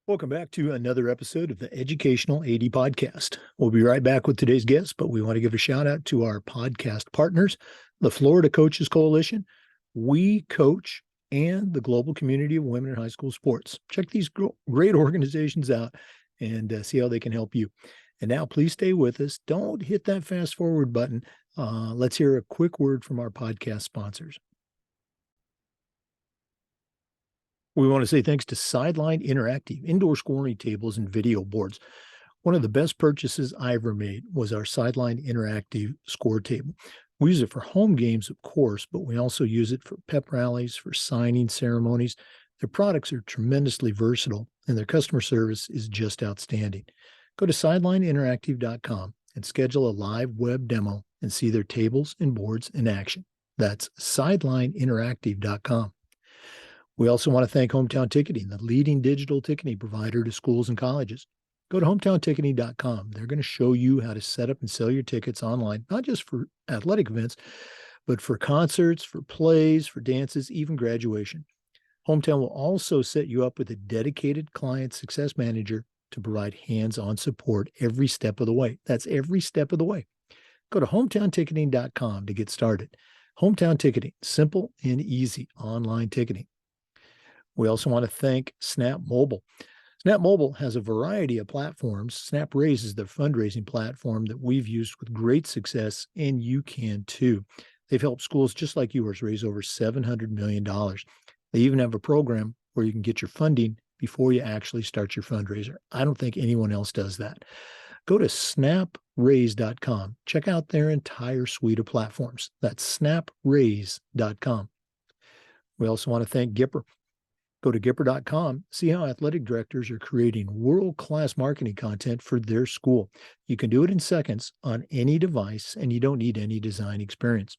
Welcome back to another episode of the Educational AD Podcast. We'll be right back with today's guest, but we want to give a shout out to our podcast partners, the Florida Coaches Coalition, We Coach, and the Global Community of Women in High School Sports. Check these great organizations out and see how they can help you. And now, please stay with us. Don't hit that fast forward button. Let's hear a quick word from our podcast sponsors. We want to say thanks to Sideline Interactive indoor scoring tables and video boards. One of the best purchases I ever made was our Sideline Interactive score table. We use it for home games, of course, but we also use it for pep rallies, for signing ceremonies. Their products are tremendously versatile, and their customer service is just outstanding. Go to sidelineinteractive.com and schedule a live web demo and see their tables and boards in action. That's sidelineinteractive.com. We also want to thank Hometown Ticketing, the leading digital ticketing provider to schools and colleges. Go to hometownticketing.com. They're going to show you how to set up and sell your tickets online, not just for athletic events, but for concerts, for plays, for dances, even graduation. Hometown will also set you up with a dedicated client success manager to provide hands-on support every step of the way. That's every step of the way. Go to hometownticketing.com to get started. Hometown Ticketing, simple and easy online ticketing. We also want to thank Snap Mobile. Snap Mobile has a variety of platforms. Snap Raise is the fundraising platform that we've used with great success, and you can too. They've helped schools just like yours raise over $700 million. They even have a program where you can get your funding before you actually start your fundraiser. I don't think anyone else does that. Go to snapraise.com. Check out their entire suite of platforms. That's snapraise.com. We also want to thank Gipper. Go to Gipper.com, see how athletic directors are creating world-class marketing content for their school. You can do it in seconds on any device, and you don't need any design experience.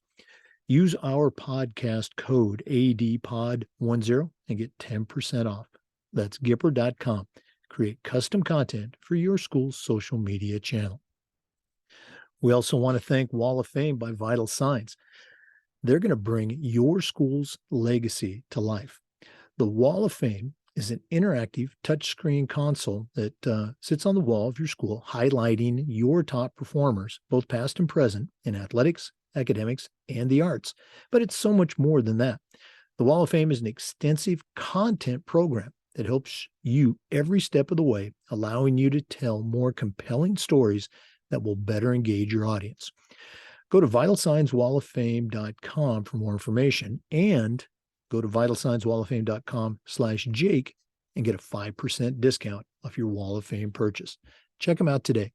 Use our podcast code ADPOD10 and get 10% off. That's Gipper.com. Create custom content for your school's social media channel. We also want to thank Wall of Fame by Vital Signs. They're going to bring your school's legacy to life. The Wall of Fame is an interactive touchscreen console that sits on the wall of your school, highlighting your top performers, both past and present, in athletics, academics, and the arts. But it's so much more than that. The Wall of Fame is an extensive content program that helps you every step of the way, allowing you to tell more compelling stories that will better engage your audience. Go to vitalsignswalloffame.com for more information, and go to vitalsignswalloffame.com/Jake and get a 5% discount off your Wall of Fame purchase. Check them out today.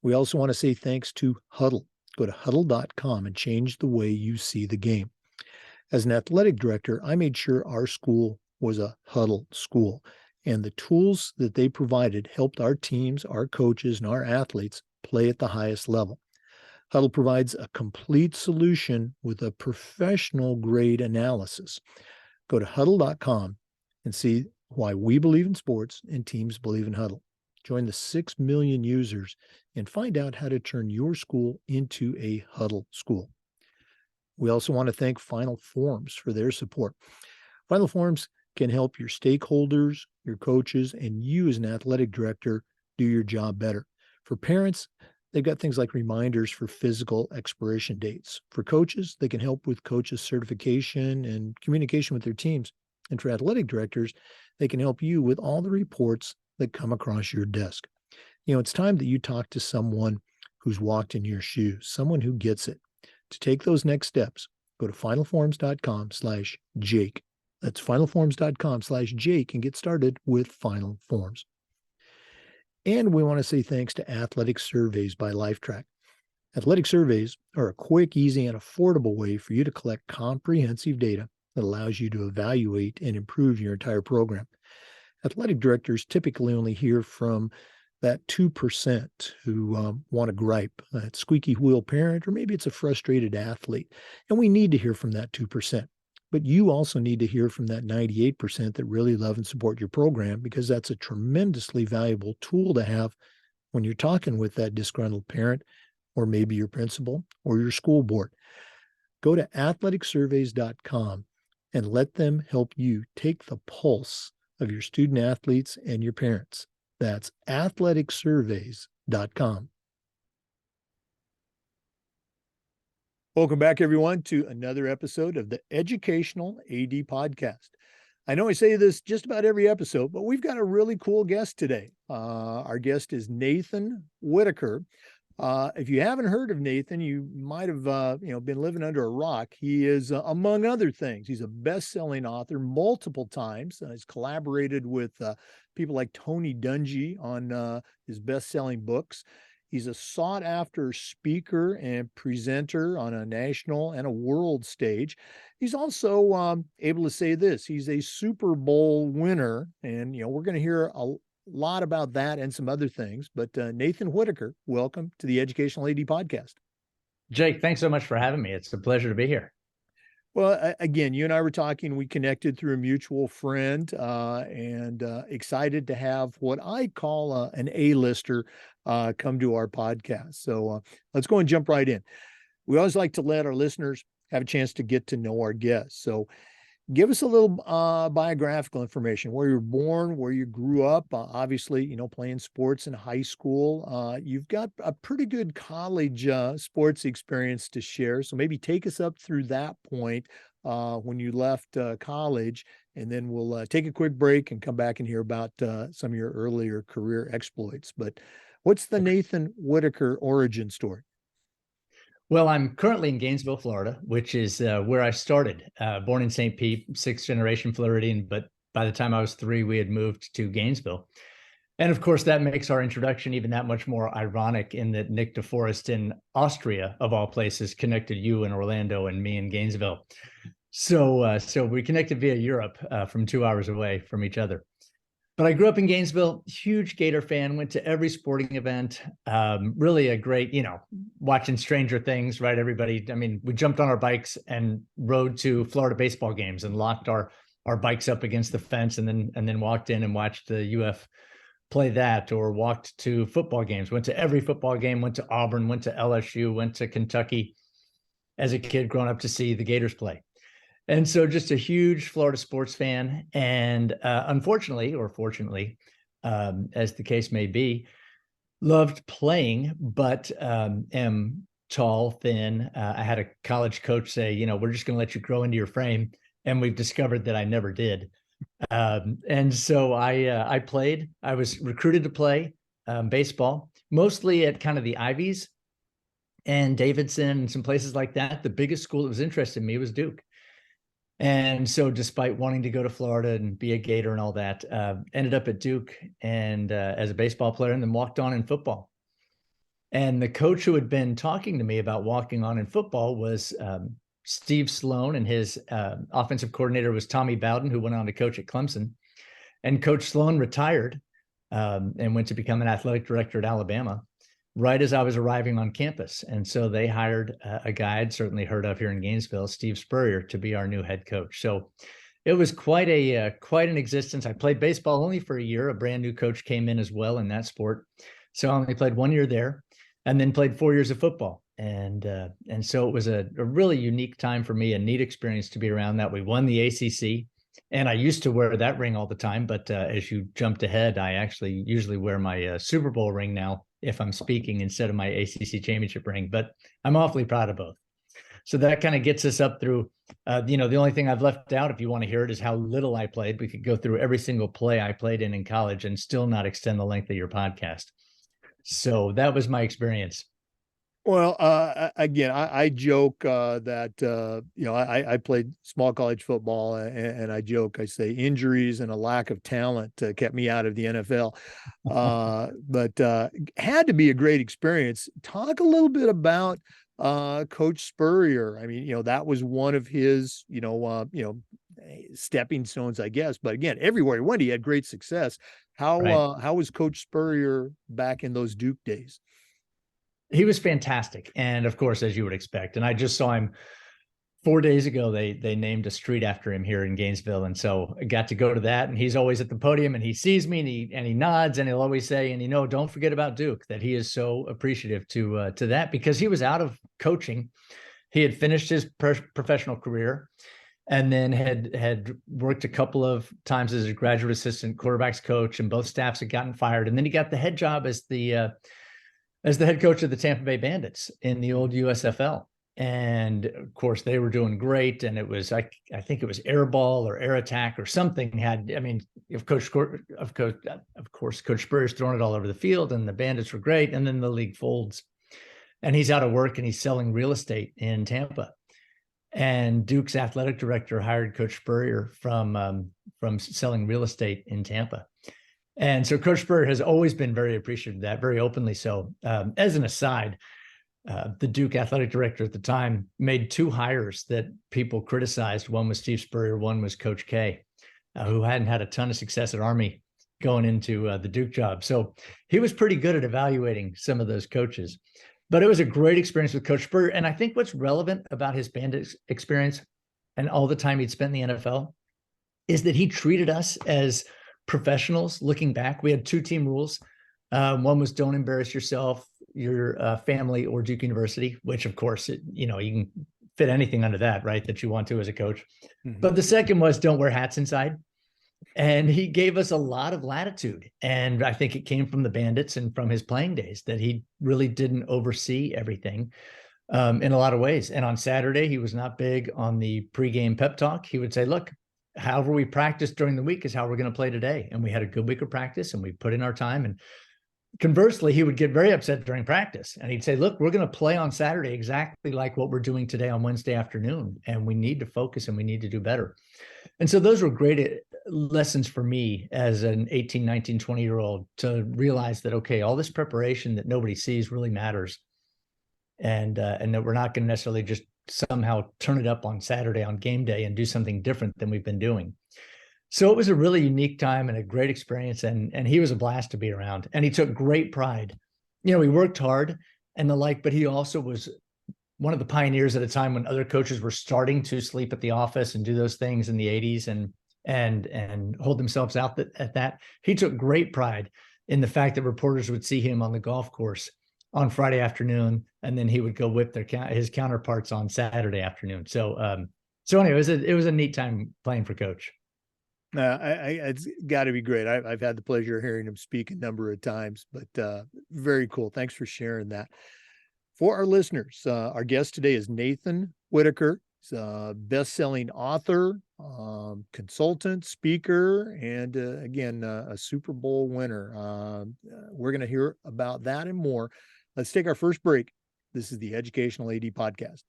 We also want to say thanks to Huddle. Go to huddle.com and change the way you see the game. As an athletic director, I made sure our school was a Huddle school, and the tools that they provided helped our teams, our coaches, and our athletes play at the highest level. Huddle provides a complete solution with a professional grade analysis. Go to huddle.com and see why we believe in sports and teams believe in Huddle. Join the 6 million users and find out how to turn your school into a Huddle school. We also want to thank Final Forms for their support. Final Forms can help your stakeholders, your coaches, and you as an athletic director do your job better. For parents, they've got things like reminders for physical expiration dates. For coaches, they can help with coaches' certification and communication with their teams. And for athletic directors, they can help you with all the reports that come across your desk. You know, it's time that you talk to someone who's walked in your shoes, someone who gets it. To take those next steps, go to finalforms.com/Jake. That's finalforms.com/Jake and get started with Final Forms. And we want to say thanks to Athletic Surveys by LifeTrack. Athletic surveys are a quick, easy, and affordable way for you to collect comprehensive data that allows you to evaluate and improve your entire program. Athletic directors typically only hear from that 2% who want to gripe, that squeaky wheel parent, or maybe it's a frustrated athlete. And we need to hear from that 2%. But you also need to hear from that 98% that really love and support your program, because that's a tremendously valuable tool to have when you're talking with that disgruntled parent, or maybe your principal or your school board. Go to athleticsurveys.com and let them help you take the pulse of your student athletes and your parents. That's athleticsurveys.com. Welcome back, everyone, to another episode of the Educational AD Podcast. I know I say this just about every episode, but we've got a really cool guest today. Our guest is Nathan Whitaker. If you haven't heard of Nathan, you might have been living under a rock. He is, among other things, he's a best-selling author multiple times. He's collaborated with people like Tony Dungy on his best-selling books. He's a sought-after speaker and presenter on a national and a world stage. He's also able to say this. He's a Super Bowl winner, and we're going to hear a lot about that and some other things. But Nathan Whitaker, welcome to the Educational AD Podcast. Jake, thanks so much for having me. It's a pleasure to be here. Well, again, you and I were talking, we connected through a mutual friend, and excited to have what I call an A-lister come to our podcast. So let's go and jump right in. We always like to let our listeners have a chance to get to know our guests. So give us a little biographical information, where you were born, where you grew up, obviously, playing sports in high school. You've got a pretty good college sports experience to share. So maybe take us up through that point when you left college, and then we'll take a quick break and come back and hear about some of your earlier career exploits. But what's the Nathan Whitaker origin story? Well, I'm currently in Gainesville, Florida, which is where I started. Born in St. Pete, sixth generation Floridian, but by the time I was 3, we had moved to Gainesville. And of course, that makes our introduction even that much more ironic, in that Nick DeForest in Austria, of all places, connected you in Orlando and me in Gainesville. So we connected via Europe from 2 hours away from each other. But I grew up in Gainesville, huge Gator fan, went to every sporting event, really a great, watching Stranger Things, right? Everybody, we jumped on our bikes and rode to Florida baseball games and locked our bikes up against the fence, and then walked in and watched the UF play that, or walked to football games, went to every football game, went to Auburn, went to LSU, went to Kentucky as a kid growing up to see the Gators play. And so just a huge Florida sports fan. And unfortunately, or fortunately, as the case may be, loved playing, but am tall, thin. I had a college coach say, we're just going to let you grow into your frame. And we've discovered that I never did. And so I played. I was recruited to play baseball, mostly at kind of the Ivies and Davidson and some places like that. The biggest school that was interested in me was Duke. And so despite wanting to go to Florida and be a Gator and all that, ended up at Duke and as a baseball player, and then walked on in football. And the coach who had been talking to me about walking on in football was Steve Sloan, and his offensive coordinator was Tommy Bowden, who went on to coach at Clemson. And Coach Sloan retired and went to become an athletic director at Alabama right as I was arriving on campus. And so they hired a guy I'd certainly heard of here in Gainesville, Steve Spurrier, to be our new head coach. So it was quite an existence. I played baseball only for a year. A brand new coach came in as well in that sport. So I only played 1 year there, and then played 4 years of football. And so it was a really unique time for me, a neat experience to be around that. We won the ACC, and I used to wear that ring all the time. But as you jumped ahead, I actually usually wear my Super Bowl ring now if I'm speaking, instead of my ACC championship ring. But I'm awfully proud of both. So that kind of gets us up through, the only thing I've left out, if you want to hear it, is how little I played. We could go through every single play I played in college and still not extend the length of your podcast. So that was my experience. Well, again, I joke that, I played small college football, and I joke, I say injuries and a lack of talent kept me out of the NFL. But had to be a great experience. Talk a little bit about Coach Spurrier. I mean, that was one of his, stepping stones, I guess. But again, everywhere he went, he had great success. How was Coach Spurrier back in those Duke days? He was fantastic. And of course, as you would expect, and I just saw him 4 days ago, they named a street after him here in Gainesville. And so I got to go to that, and he's always at the podium, and he sees me and he nods, and he'll always say, and don't forget about Duke, that he is so appreciative to that, because he was out of coaching. He had finished his professional career. and then had worked a couple of times as a graduate assistant quarterbacks coach, and both staffs had gotten fired. And then he got the head job as the head coach of the Tampa Bay Bandits in the old USFL. And of course, they were doing great. And it was, I think it was air ball or air attack or something had, I mean, of course, Coach Spurrier's throwing it all over the field, and the Bandits were great. And then the league folds, and he's out of work, and he's selling real estate in Tampa. And Duke's athletic director hired Coach Spurrier from selling real estate in Tampa. And so Coach Spurrier has always been very appreciative of that, very openly so. As an aside, the Duke athletic director at the time made two hires that people criticized. One was Steve Spurrier, one was Coach K, who hadn't had a ton of success at Army going into the Duke job. So he was pretty good at evaluating some of those coaches. But it was a great experience with Coach Spurrier. And I think what's relevant about his Bandit experience and all the time he'd spent in the NFL is that he treated us as professionals. Looking back, we had two team rules. One was don't embarrass yourself, your family, or Duke University, which of course, you can fit anything under that, right? That you want to as a coach. Mm-hmm. But the second was don't wear hats inside. And he gave us a lot of latitude. And I think it came from the Bandits and from his playing days that he really didn't oversee everything in a lot of ways. And on Saturday, he was not big on the pregame pep talk. He would say, look, however we practice during the week is how we're going to play today. And we had a good week of practice, and we put in our time. And conversely, he would get very upset during practice, and he'd say, look, we're going to play on Saturday exactly like what we're doing today on Wednesday afternoon. And we need to focus, and we need to do better. And so those were great lessons for me as an 18, 19, 20-year-old to realize that, okay, all this preparation that nobody sees really matters. And that we're not going to necessarily just somehow turn it up on Saturday on game day and do something different than we've been doing. So it was a really unique time and a great experience. And he was a blast to be around. And he took great pride. He worked hard and the like, but he also was one of the pioneers at a time when other coaches were starting to sleep at the office and do those things in the 80s and hold themselves out at that. He took great pride in the fact that reporters would see him on the golf course on Friday afternoon, and then he would go whip his counterparts on Saturday afternoon. So anyway, it was a neat time playing for Coach. It's got to be great. I've had the pleasure of hearing him speak a number of times, but very cool. Thanks for sharing that. For our listeners, our guest today is Nathan Whitaker. He's a best-selling author, consultant, speaker, and again, a Super Bowl winner. We're going to hear about that and more. Let's take our first break. This is the Educational AD Podcast.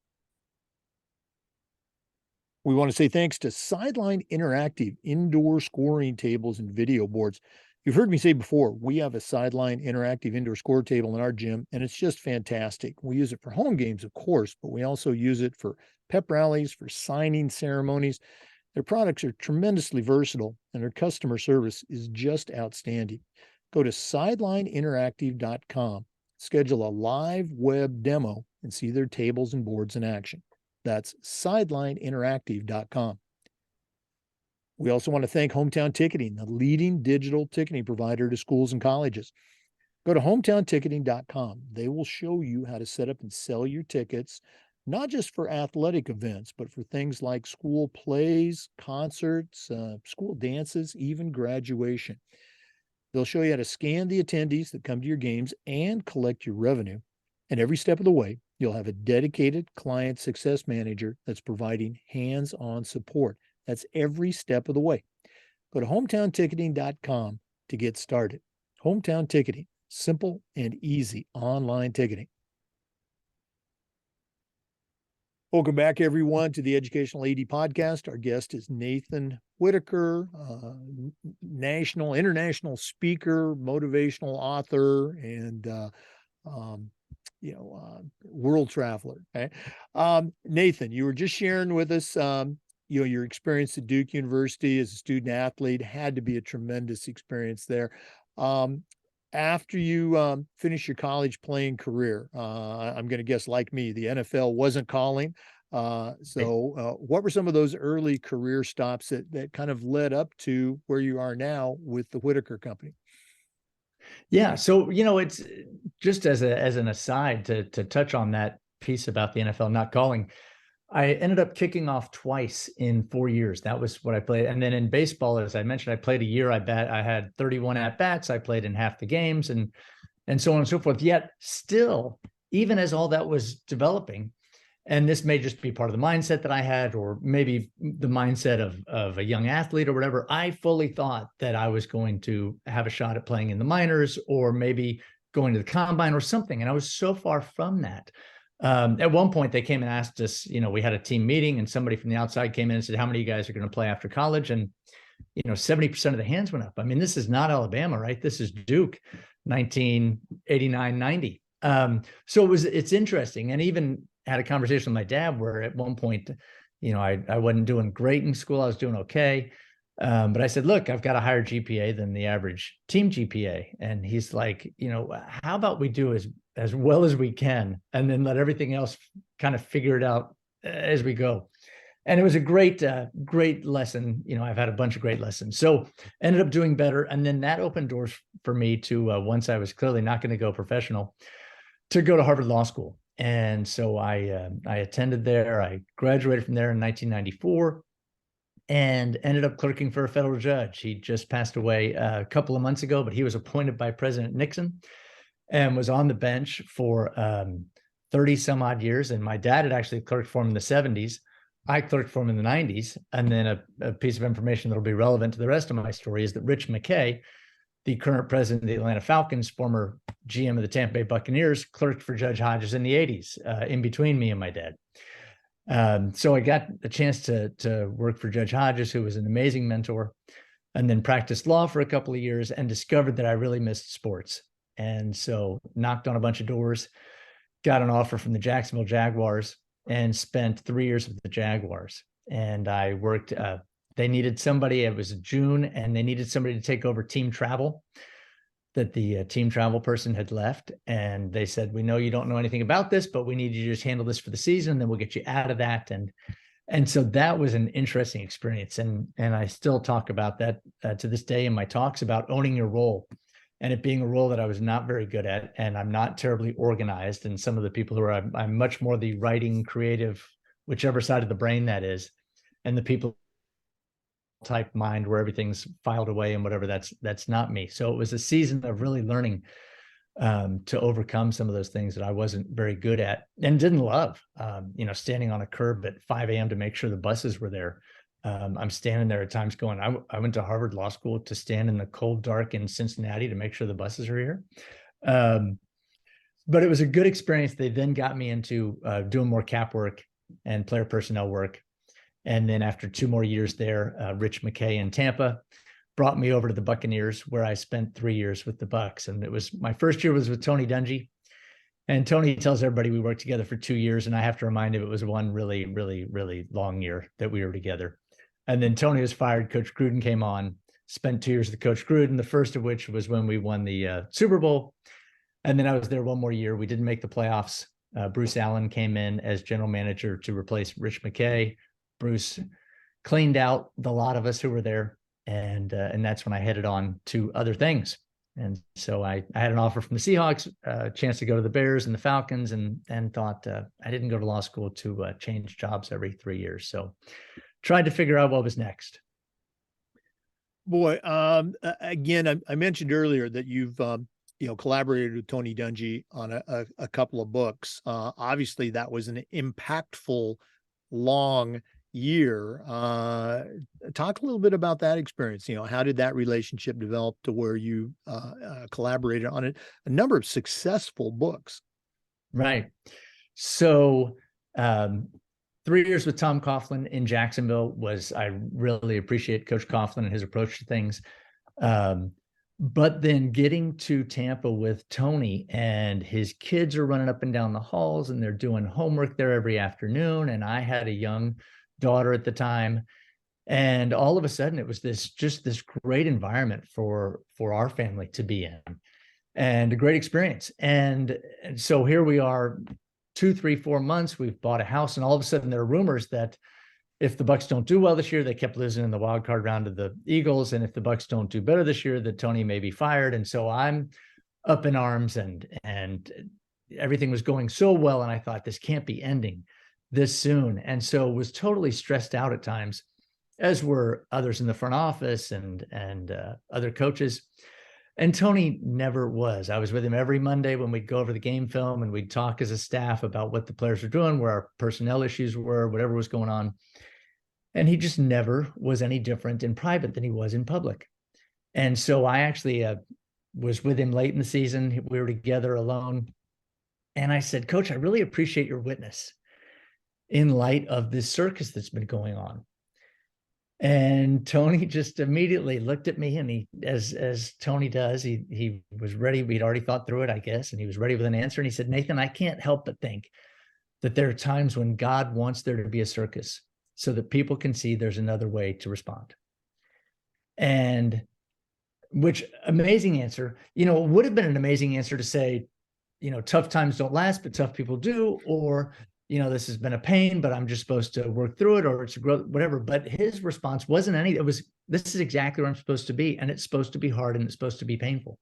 We want to say thanks to Sideline Interactive indoor scoring tables and video boards. You've heard me say before, we have a Sideline Interactive indoor score table in our gym, and it's just fantastic. We use it for home games, of course, but we also use it for pep rallies, for signing ceremonies. Their products are tremendously versatile, and their customer service is just outstanding. Go to sidelineinteractive.com, schedule a live web demo, and see their tables and boards in action. That's sidelineinteractive.com. We also want to thank Hometown Ticketing, the leading digital ticketing provider to schools and colleges. Go to hometownticketing.com. They will show you how to set up and sell your tickets, not just for athletic events, but for things like school plays, concerts, school dances, even graduation. They'll show you how to scan the attendees that come to your games and collect your revenue. And every step of the way, you'll have a dedicated client success manager that's providing hands-on support. That's every step of the way. Go to hometownticketing.com to get started. Hometown Ticketing, simple and easy online ticketing. Welcome back, everyone, to the Educational AD Podcast. Our guest is Nathan Whitaker, international speaker, motivational author, and world traveler. Okay? Nathan, you were just sharing with us, your experience at Duke University as a student athlete. Had to be a tremendous experience there. After you finished your college playing career, I'm going to guess, like me, the NFL wasn't calling. So what were some of those early career stops that kind of led up to where you are now with the Whitaker Company? Yeah. So, it's just as an aside to touch on that piece about the NFL not calling. I ended up kicking off twice in 4 years. That was what I played. And then in baseball, as I mentioned, I played a year. I had 31 at bats. I played in half the games and so on and so forth. Yet still, even as all that was developing, and this may just be part of the mindset that I had, or maybe the mindset of a young athlete or whatever, I fully thought that I was going to have a shot at playing in the minors or maybe going to the combine or something. And I was so far from that. At one point, they came and asked us, we had a team meeting and somebody from the outside came in and said, how many of you guys are going to play after college? And, 70% of the hands went up. I mean, this is not Alabama, right? This is Duke, 1989, 90. So it's interesting. And even had a conversation with my dad where at one point, I wasn't doing great in school. I was doing okay. But I said, look, I've got a higher GPA than the average team GPA. And he's like, how about we do as well as we can and then let everything else kind of figure it out as we go. And it was a great lesson. I've had a bunch of great lessons. So ended up doing better. And then that opened doors for me to, once I was clearly not going to go professional, to go to Harvard Law School. And so I attended there. I graduated from there in 1994 and ended up clerking for a federal judge. He just passed away a couple of months ago, but he was appointed by President Nixon and was on the bench for 30 some odd years. And my dad had actually clerked for him in the 70s. I clerked for him in the 90s. And then a piece of information that'll be relevant to the rest of my story is that Rich McKay, the current president of the Atlanta Falcons, former GM of the Tampa Bay Buccaneers, clerked for Judge Hodges in the 80s, in between me and my dad. So I got a chance to work for Judge Hodges, who was an amazing mentor, and then practiced law for a couple of years and discovered that I really missed sports. And so knocked on a bunch of doors, got an offer from the Jacksonville Jaguars, and spent 3 years with the Jaguars. And I worked, they needed somebody, it was June, and they needed somebody to take over team travel, that the team travel person had left. And they said, we know you don't know anything about this, but we need you to just handle this for the season, and then we'll get you out of that. And so that was an interesting experience. And I still talk about that to this day in my talks about owning your role, and it being a role that I was not very good at, and I'm not terribly organized. And some of the people who are, I'm much more the writing, creative, whichever side of the brain that is, and the people type mind where everything's filed away and whatever, that's not me. So it was a season of really learning to overcome some of those things that I wasn't very good at and didn't love. Standing on a curb at 5 a.m. to make sure the buses were there. I'm standing there at times going, I went to Harvard Law School to stand in the cold dark in Cincinnati to make sure the buses are here. But it was a good experience. They then got me into doing more cap work and player personnel work. And then after 2 more years there, Rich McKay in Tampa brought me over to the Buccaneers, where I spent 3 years with the Bucs. And it was, my first year was with Tony Dungy. And Tony tells everybody we worked together for 2 years. And I have to remind him it was one really, really, really long year that we were together. And then Tony was fired. Coach Gruden came on, spent 2 years with Coach Gruden, the first of which was when we won the Super Bowl. And then I was there 1 more year. We didn't make the playoffs. Bruce Allen came in as general manager to replace Rich McKay. Bruce cleaned out the lot of us who were there. And that's when I headed on to other things. And so I had an offer from the Seahawks, a chance to go to the Bears and the Falcons, and thought I didn't go to law school to change jobs every 3 years. So tried to figure out what was next. Boy, again, I mentioned earlier that you've collaborated with Tony Dungy on a couple of books. Obviously, that was an impactful, long year. Talk a little bit about that experience. How did that relationship develop to where you collaborated on it? A number of successful books. Right. So 3 years with Tom Coughlin in Jacksonville I really appreciate Coach Coughlin and his approach to things. But then getting to Tampa with Tony, and his kids are running up and down the halls and they're doing homework there every afternoon. And I had a young daughter at the time. And all of a sudden it was this great environment for our family to be in, and a great experience. And so here we are, 2, 3, 4 months, we've bought a house, and all of a sudden there are rumors that if the Bucs don't do well this year, they kept losing in the wild card round to the Eagles. And if the Bucs don't do better this year, that Tony may be fired. And so I'm up in arms, and everything was going so well. And I thought, this can't be ending. this soon. And so was totally stressed out at times, as were others in the front office and other coaches. And Tony never was. I was with him every Monday when we'd go over the game film and we'd talk as a staff about what the players were doing, where our personnel issues were, whatever was going on. And he just never was any different in private than he was in public. And so I actually was with him late in the season. We were together alone. And I said, Coach, I really appreciate your witness in light of this circus that's been going on. And Tony just immediately looked at me, and he, as Tony does, he was ready. We'd already thought through it, I guess, and he was ready with an answer. And he said, Nathan, I can't help but think that there are times when God wants there to be a circus so that people can see there's another way to respond. And which amazing answer, it would have been an amazing answer to say, tough times don't last, but tough people do, or this has been a pain, but I'm just supposed to work through it, or it's a growth, whatever. But his response wasn't any, it was, this is exactly where I'm supposed to be. And it's supposed to be hard, and it's supposed to be painful.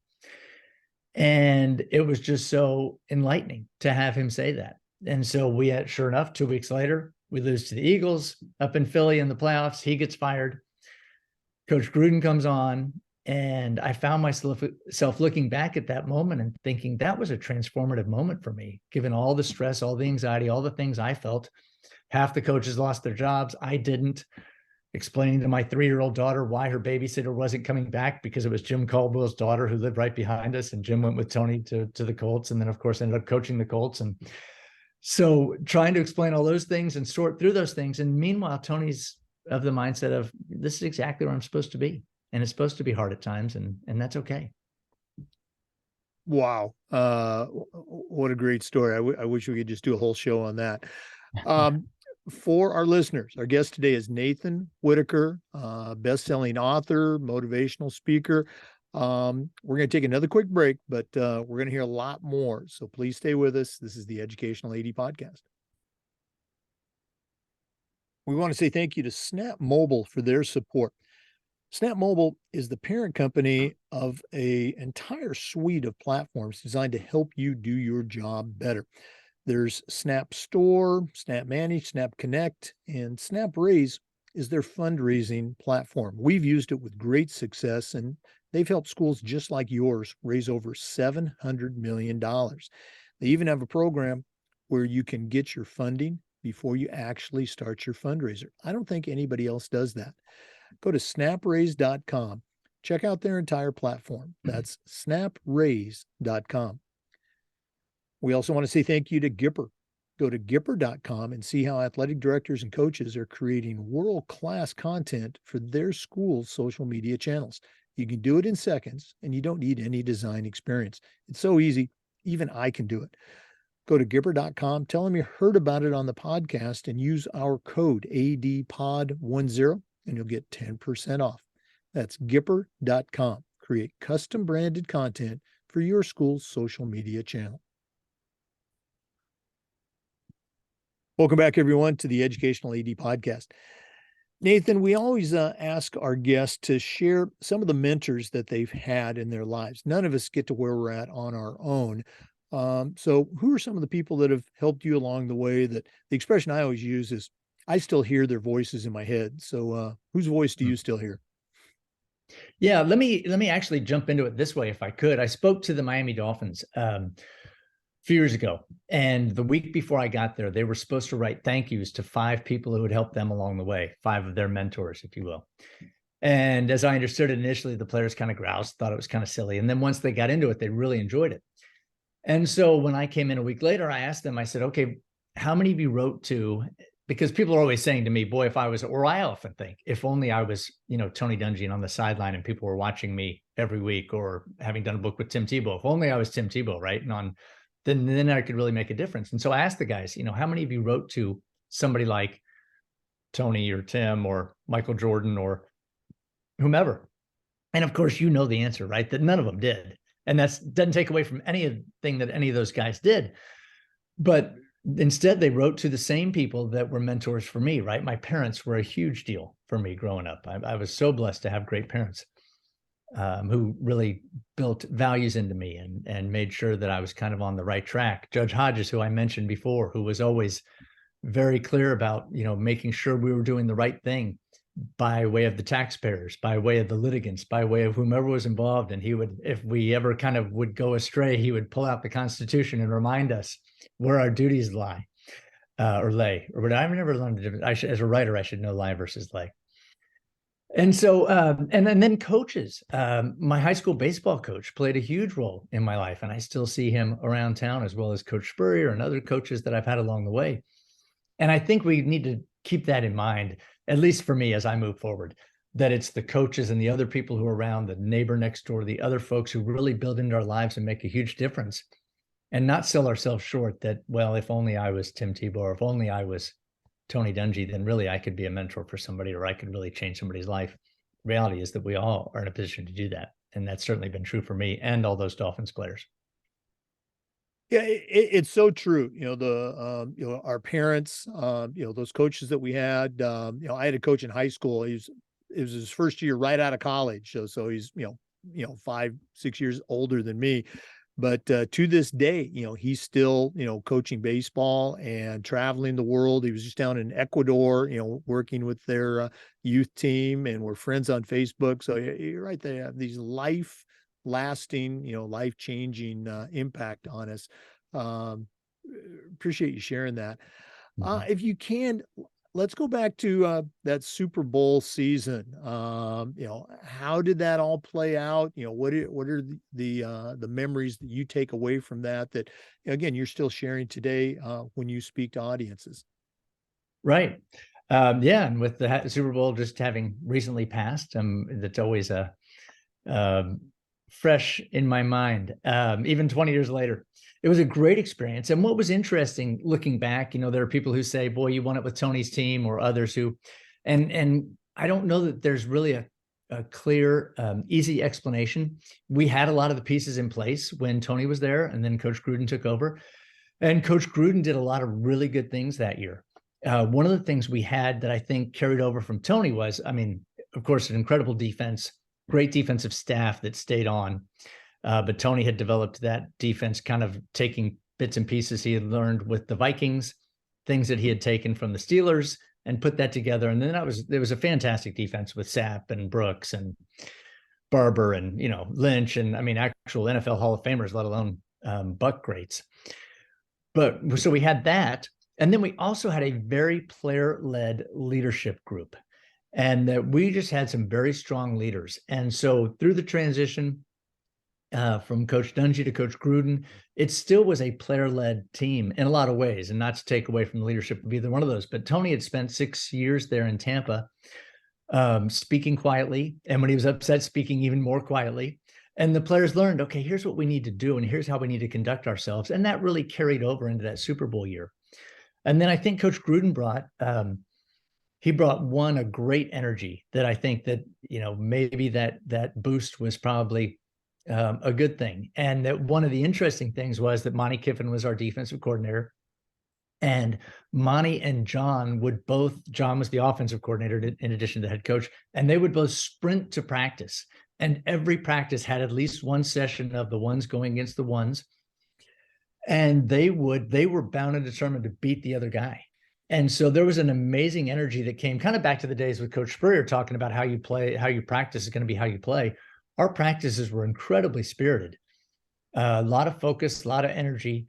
And it was just so enlightening to have him say that. And so we had, sure enough, 2 weeks later, we lose to the Eagles up in Philly in the playoffs. He gets fired. Coach Gruden comes on. And I found myself looking back at that moment and thinking that was a transformative moment for me, given all the stress, all the anxiety, all the things I felt. Half the coaches lost their jobs. I didn't. Explaining to my 3-year-old daughter why her babysitter wasn't coming back because it was Jim Caldwell's daughter who lived right behind us. And Jim went with Tony to the Colts, and then, of course, ended up coaching the Colts. And so trying to explain all those things and sort through those things. And meanwhile, Tony's of the mindset of, this is exactly where I'm supposed to be. And it's supposed to be hard at times, and that's okay. Wow. What a great story. I wish we could just do a whole show on that. For our listeners, our guest today is Nathan Whitaker, best-selling author, motivational speaker. We're going to take another quick break, but we're going to hear a lot more. So please stay with us. This is the Educational AD Podcast. We want to say thank you to Snap Mobile for their support. Snap Mobile is the parent company of an entire suite of platforms designed to help you do your job better. There's Snap Store, Snap Manage, Snap Connect, and Snap Raise is their fundraising platform. We've used it with great success, and they've helped schools just like yours raise over $700 million. They even have a program where you can get your funding before you actually start your fundraiser. I don't think anybody else does that. Go to snapraise.com. Check out their entire platform. That's snapraise.com. We also want to say thank you to Gipper. Go to Gipper.com and see how athletic directors and coaches are creating world-class content for their school's social media channels. You can do it in seconds, and you don't need any design experience. It's so easy, even I can do it. Go to Gipper.com, tell them you heard about it on the podcast, and use our code ADPOD10. and you'll get 10% off. That's Gipper.com. Create custom branded content for your school's social media channel. Welcome back, everyone, to the Educational AD Podcast. Nathan, we always ask our guests to share some of the mentors that they've had in their lives. None of us get to where we're at on our own. So who are some of the people that have helped you along the way? That the expression I always use is, I still hear their voices in my head. So whose voice do you still hear? Yeah, let me actually jump into it this way, if I could. I spoke to the Miami Dolphins a few years ago, and the week before I got there, they were supposed to write thank yous to 5 people who had helped them along the way, 5 of their mentors, if you will. And as I understood it initially, the players kind of groused, thought it was kind of silly. And then once they got into it, they really enjoyed it. And so when I came in a week later, I asked them, I said, okay, how many of you wrote to, because people are always saying to me, boy, if I was, or I often think, if only I was, Tony Dungy and on the sideline and people were watching me every week, or having done a book with Tim Tebow, if only I was Tim Tebow, right? And then I could really make a difference. And so I asked the guys, how many of you wrote to somebody like Tony or Tim or Michael Jordan or whomever? And of course, the answer, right? That none of them did. And that doesn't take away from anything that any of those guys did. But instead, they wrote to the same people that were mentors for me, right? My parents were a huge deal for me growing up. I was so blessed to have great parents who really built values into me and made sure that I was kind of on the right track. Judge Hodges, who I mentioned before, who was always very clear about, making sure we were doing the right thing by way of the taxpayers, by way of the litigants, by way of whomever was involved. And he would, if we ever kind of would go astray, he would pull out the Constitution and remind us where our duties lie, or lay, or what I've never learned. As a writer, I should know lie versus lay. And so, and then coaches. My high school baseball coach played a huge role in my life, and I still see him around town, as well as Coach Spurrier and other coaches that I've had along the way. And I think we need to keep that in mind, at least for me, as I move forward, that it's the coaches and the other people who are around, the neighbor next door, the other folks who really build into our lives and make a huge difference, and not sell ourselves short that, well, if only I was Tim Tebow, or if only I was Tony Dungy, then really I could be a mentor for somebody, or I could really change somebody's life. Reality is that we all are in a position to do that. And that's certainly been true for me and all those Dolphins players. Yeah, it's so true. Our parents, those coaches that we had, I had a coach in high school. It was his first year right out of college. So he's, 5, 6 years older than me. But to this day, he's still, coaching baseball and traveling the world. He was just down in Ecuador, working with their youth team, and we're friends on Facebook. So you're right. They have these lasting, life-changing impact on us. Appreciate you sharing that. If you can, let's go back to that Super Bowl season. How did that all play out? What are the memories that you take away from that again, you're still sharing today when you speak to audiences? Right. Yeah. And with the Super Bowl just having recently passed, that's always fresh in my mind, even 20 years later. It was a great experience. And what was interesting looking back, there are people who say, boy, you won it with Tony's team, or others who, and I don't know that there's really a clear, easy explanation. We had a lot of the pieces in place when Tony was there, and then Coach Gruden took over. And Coach Gruden did a lot of really good things that year. One of the things we had that I think carried over from Tony was, of course, an incredible defense, great defensive staff that stayed on. But Tony had developed that defense, kind of taking bits and pieces he had learned with the Vikings, things that he had taken from the Steelers, and put that together. And then there was a fantastic defense with Sapp and Brooks and Barber and, Lynch, and actual NFL Hall of Famers, let alone Buck greats. But so we had that. And then we also had a very player-led leadership group, and that we just had some very strong leaders. And so through the transition, from Coach Dungy to Coach Gruden, it still was a player-led team in a lot of ways, and not to take away from the leadership of either one of those. But Tony had spent 6 years there in Tampa, speaking quietly, and when he was upset, speaking even more quietly. And the players learned, okay, here's what we need to do, and here's how we need to conduct ourselves. And that really carried over into that Super Bowl year. And then I think Coach Gruden brought a great energy that I think that, maybe that boost was probably a good thing. And that one of the interesting things was that Monty Kiffin was our defensive coordinator, and Monty and John was the offensive coordinator in addition to the head coach, and they would both sprint to practice. And every practice had at least one session of the ones going against the ones. And they were bound and determined to beat the other guy. And so there was an amazing energy that came kind of back to the days with Coach Spurrier, talking about how you practice is going to be how you play. Our practices were incredibly spirited, a lot of focus, a lot of energy.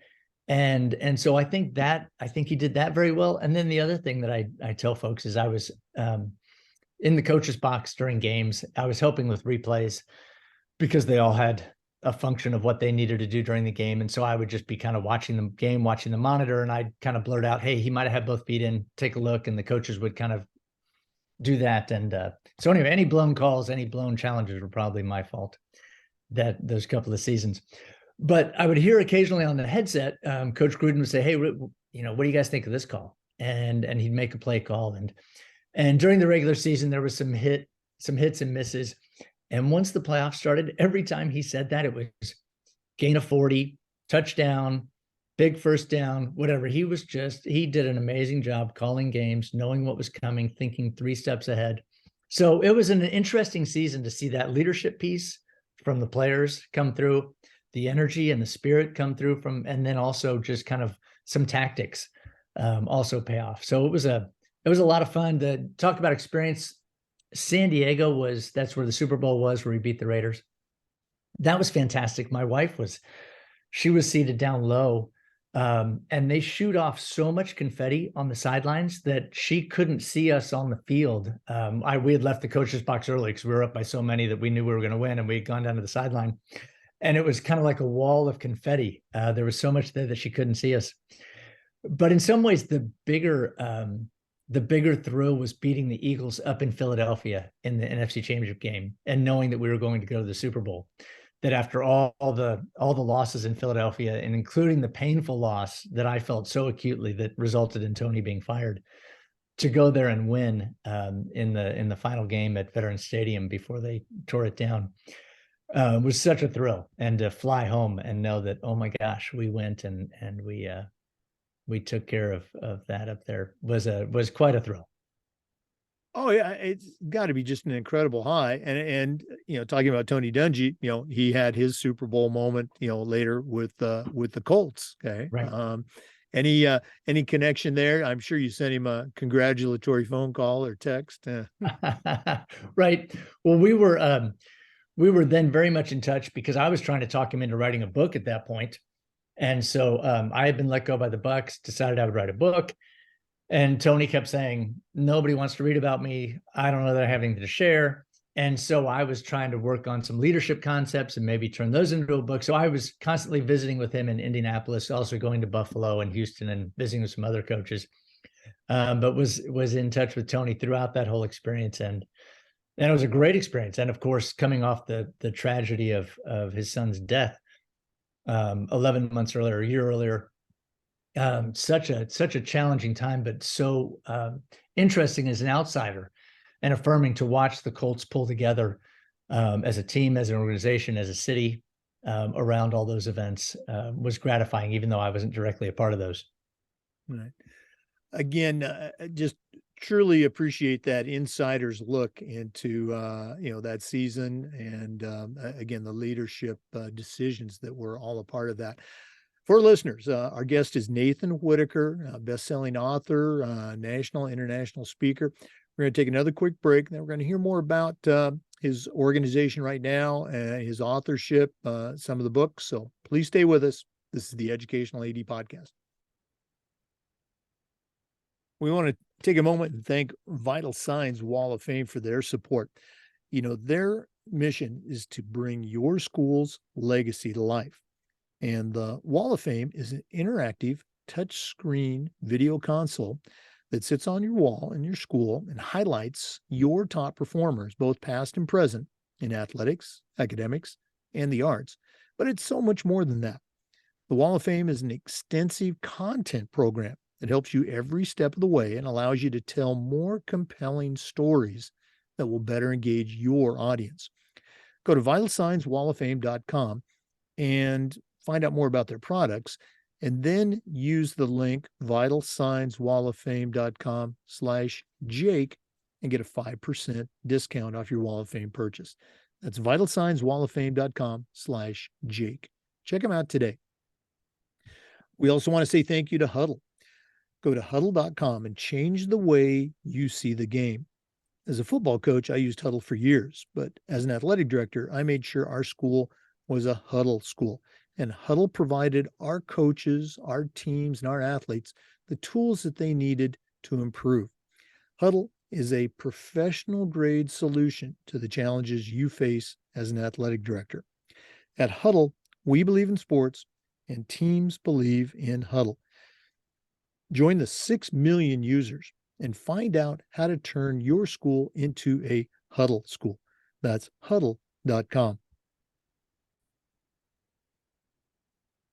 And so I think he did that very well. And then the other thing that I tell folks is I was in the coach's box during games. I was helping with replays because they all had a function of what they needed to do during the game. And so I would just be kind of watching the game, watching the monitor, and I'd kind of blurt out, hey, he might've had both feet in, take a look. And the coaches would kind of do that. And so anyway, any blown calls, any blown challenges were probably my fault those couple of seasons. But I would hear occasionally on the headset, Coach Gruden would say, hey, what do you guys think of this call? And he'd make a play call. And during the regular season, there was some hits and misses. And once the playoffs started, every time he said that, it was gain of 40, touchdown, big first down, whatever. He did an amazing job calling games, knowing what was coming, thinking 3 steps ahead. So it was an interesting season to see that leadership piece from the players come through, the energy and the spirit come through and then also just kind of some tactics also pay off. So it was a lot of fun to talk about experience. San Diego that's where the Super Bowl was, where we beat the Raiders. That was fantastic. My wife she was seated down low, and they shoot off so much confetti on the sidelines that she couldn't see us on the field. We had left the coach's box early because we were up by so many that we knew we were going to win, and we had gone down to the sideline, and it was kind of like a wall of confetti. There was so much there that she couldn't see us. But in some ways, the bigger thrill was beating the Eagles up in Philadelphia in the NFC Championship game, and knowing that we were going to go to the Super Bowl. That after all the losses in Philadelphia, and including the painful loss that I felt so acutely that resulted in Tony being fired, to go there and win in the final game at Veterans Stadium before they tore it down was such a thrill. And to fly home and know that, oh my gosh, we went and we took care of that up there was quite a thrill. Oh yeah, it's got to be just an incredible high. And talking about Tony Dungy, he had his Super Bowl moment, later with the Colts. Okay. Right. Any connection there? I'm sure you sent him a congratulatory phone call or text. Right. Well, we were then very much in touch because I was trying to talk him into writing a book at that point. And so I had been let go by the Bucs, decided I would write a book. And Tony kept saying, nobody wants to read about me. I don't know that I have anything to share. And so I was trying to work on some leadership concepts and maybe turn those into a book. So I was constantly visiting with him in Indianapolis, also going to Buffalo and Houston and visiting with some other coaches. But was in touch with Tony throughout that whole experience. And it was a great experience. And of course, coming off the tragedy of his son's death 11 months earlier, a year earlier, such a challenging time, but so interesting as an outsider and affirming to watch the Colts pull together as a team, as an organization, as a city around all those events was gratifying, even though I wasn't directly a part of those. Right. Again, just truly appreciate that insider's look into that season, and again, the leadership decisions that were all a part of that. For listeners, our guest is Nathan Whitaker, best-selling author, national, international speaker. We're going to take another quick break, and then we're going to hear more about his organization right now, his authorship, some of the books. So please stay with us. This is the Educational AD Podcast. We want to take a moment and thank Vital Signs Wall of Fame for their support. Their mission is to bring your school's legacy to life. And the Wall of Fame is an interactive touchscreen video console that sits on your wall in your school and highlights your top performers, both past and present, in athletics, academics, and the arts. But it's so much more than that. The Wall of Fame is an extensive content program that helps you every step of the way and allows you to tell more compelling stories that will better engage your audience. Go to vitalsignswalloffame.com and find out more about their products, and then use the link vitalsignswalloffame.com/Jake and get a 5% discount off your Wall of Fame purchase. That's vitalsignswalloffame.com/Jake. Check them out today. We also want to say thank you to Huddle. Go to huddle.com and change the way you see the game. As a football coach, I used Huddle for years, but as an athletic director, I made sure our school was a Huddle school. And Huddle provided our coaches, our teams, and our athletes the tools that they needed to improve. Huddle is a professional-grade solution to the challenges you face as an athletic director. At Huddle, we believe in sports, and teams believe in Huddle. Join the 6 million users and find out how to turn your school into a Huddle school. That's huddle.com.